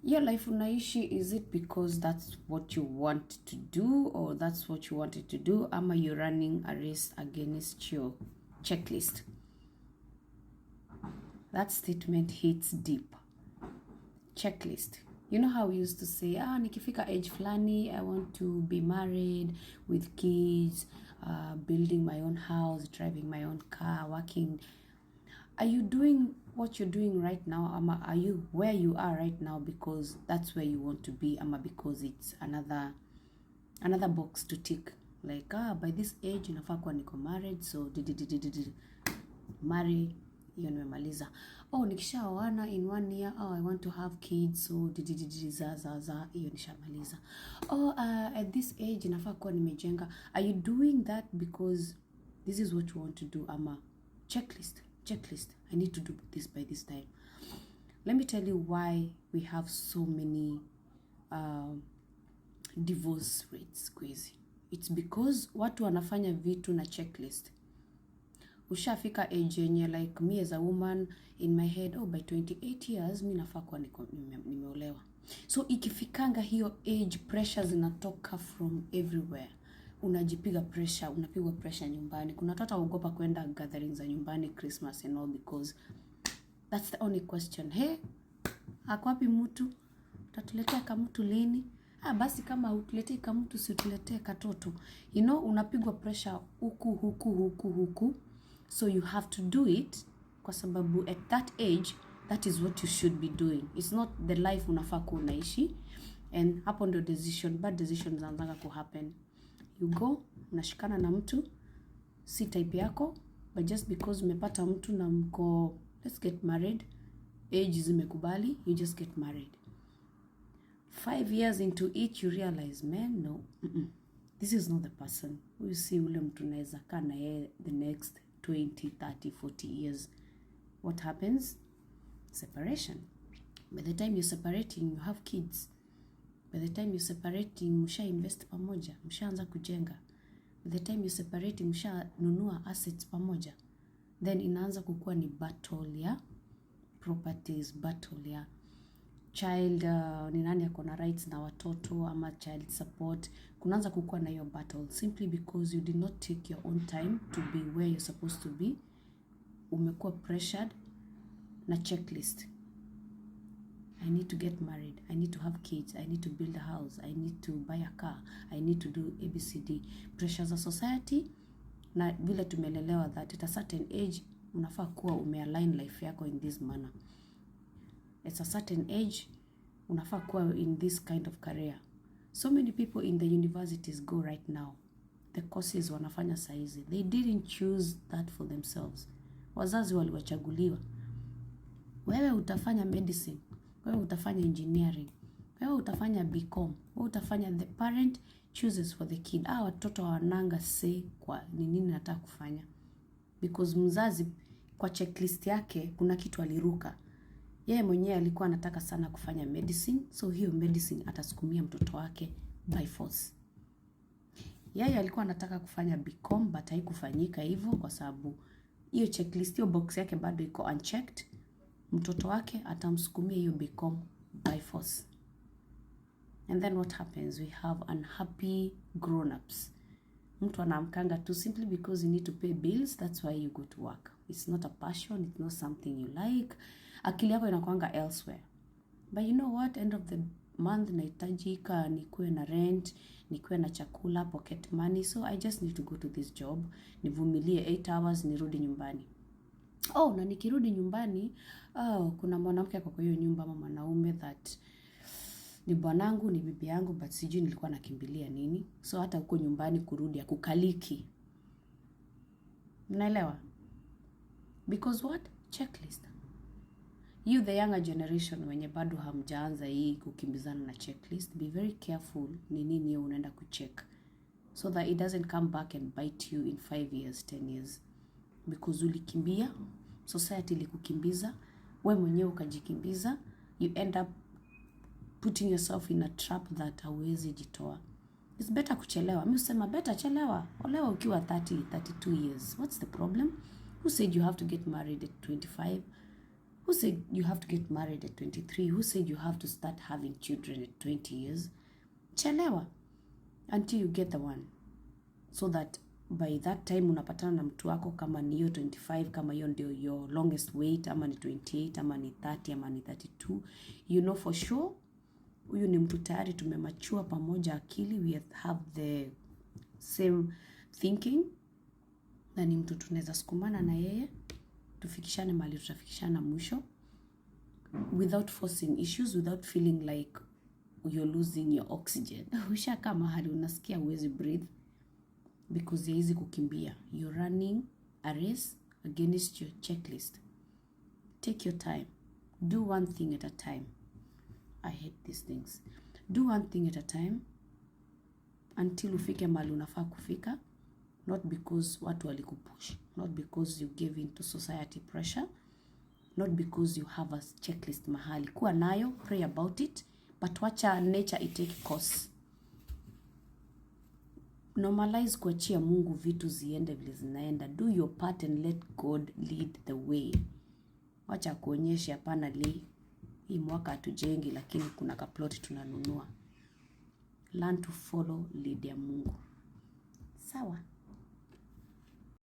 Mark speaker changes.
Speaker 1: Your life unaishi, is it because that's what you want to do or that's what you wanted to do, ama you're running a race against your checklist? That statement hits deep. Checklist. You know how we used to say, nikifika age flani, I want to be married with kids, building my own house, driving my own car, working. Are you doing what you're doing right now, ama are you where you are right now because that's where you want to be, ama because it's another box to tick, like by this age inafaa kuwa niko married, so marry, hiyo nimemaliza. Nikishaoana in 1 year, I want to have kids, so za hiyo nishamaliza. At this age inafaa kuwa nimejenga. Are you doing that because this is what you want to do, ama checklist, I need to do this by this time? Let me tell you why we have so many divorce rates crazy. It's because watu wanafanya vitu na checklist. Ushafika age yenye, like me as a woman in my head, by 28 years mi nafaa kuwa nimeolewa. So ikifikanga hiyo age, pressure zinatoka from everywhere. Unajipiga pressure, unapigwa pressure nyumbani. Kuna watu waogopa kwenda gatherings za nyumbani, Christmas and all, because that's the only question. Hey, ako wapi mtu? Utatuletea kamtu lini? Basi kama utuletee kamtu, si utuletee katoto. You know, unapigwa pressure huku. So you have to do it kwa sababu at that age, that is what you should be doing. It's not the life unafaa kuwa unaishi. And hapo ndio bad decisions zinaanza kuhappen. You go, unashikana na mtu, si type yako, but just because umepata mtu na mko, let's get married, age zimekubali, you just get married. 5 years into it, you realize, man, no, this is not the person. You see ule mtu naweza kaa na yeye the next 20, 30, 40 years. What happens? Separation. By the time you're separating, you have kids. By the time you're separating, msha invest pamoja, mshaanza kujenga. By the time you're separating, msha nunua assets pamoja. Then inaanza kukua ni battle ya properties, battle ya child, ni nani ako na rights na watoto, ama child support. Kunaanza kukua na hiyo battle simply because you did not take your own time to be where you're supposed to be. Umekuwa pressured na checklist. I need to get married, I need to have kids, I need to build a house, I need to buy a car, I need to do ABCD. Pressures of society, na vile tumelelewa that at a certain age, unafaa kuwa umealign life yako in this manner. At a certain age, unafaa kuwa in this kind of career. So many people in the universities go right now. The courses wanafanya saizi, they didn't choose that for themselves. Wazazi waliwachaguliwa. Wewe utafanya medicine, wewe utafanya engineering, wewe utafanya BCom, wewe utafanya, the parent chooses for the kid. Watoto wananga say kwa nini nataka kufanya. Because mzazi kwa checklist yake kuna kitu aliruka. Yeye mwenyewe alikuwa anataka sana kufanya medicine, so hiyo medicine atasukumia mtoto wake by force. Yeye alikuwa anataka kufanya BCom, but haikufanyika hivyo kwa sababu hiyo checklist, hiyo box yake bado iko unchecked. Mtoto wake atamsukumia hiyo BCom by force. And then what happens? We have unhappy grown-ups. Mtu anaamkanga tu simply because you need to pay bills, that's why you go to work. It's not a passion, it's not something you like. Akili yako inakuanga elsewhere. But you know what? End of the month nahitajika nikuwe na rent, nikuwe na chakula, pocket money. So I just need to go to this job. Nivumilie 8 hours, nirudi nyumbani. Na nikirudi nyumbani, kuna mwanamke ako kwa hiyo nyumba, ama mwanaume that ni bwanangu, ni bibi yangu, but sijui nilikuwa nakimbilia nini. So hata huko nyumbani kurudi akukaliki. Mnaelewa? Because what? Checklist. You the younger generation wenye bado hamjaanza hii kukimbizana na checklist, be very careful ni nini unaenda kucheck, so that it doesn't come back and bite you in 5 years, 10 years. Because ulikimbia, society ilikukimbiza, wewe mwenyewe ukajikimbiza, you end up putting yourself in a trap that hauwezi jitoa. It's better kuchelewa. Mimi husema better chelewa. Olewa ukiwa 30, 32 years. What's the problem? Who said you have to get married at 25? Who said you have to get married at 23? Who said you have to start having children at 20 years? Chelewa until you get the one, so that by that time unapatana na mtu wako, kama ni hiyo 25, kama hiyo ndio your longest wait, ama ni 28, ama ni 30, ama ni 32, you know for sure huyu ni mtu tayari tumemachua pamoja akili, we have the same thinking, na ni mtu tunaweza sukumana na yeye tufikishane mahali tutafikishana mwisho, without forcing issues, without feeling like you're losing your oxygen. Ushaka mahali unasikia huwezi breathe because haizi kukimbia. You're running a race against your checklist. Take your time. Do one thing at a time. I hate these things. Do one thing at a time until ufike mahali unafaa kufika, not because watu walikupush, not because you gave in to society pressure, not because you have a checklist mahali. Kuwa nayo, pray about it, but wacha nature itake course. Normalize kuachia Mungu vitu ziende vile zinaenda. Do your part and let God lead the way. Wacha kuonyesha hapana hii mwaka hatujengi lakini kuna kaploti tunanunua. Learn to follow lead ya Mungu. Sawa.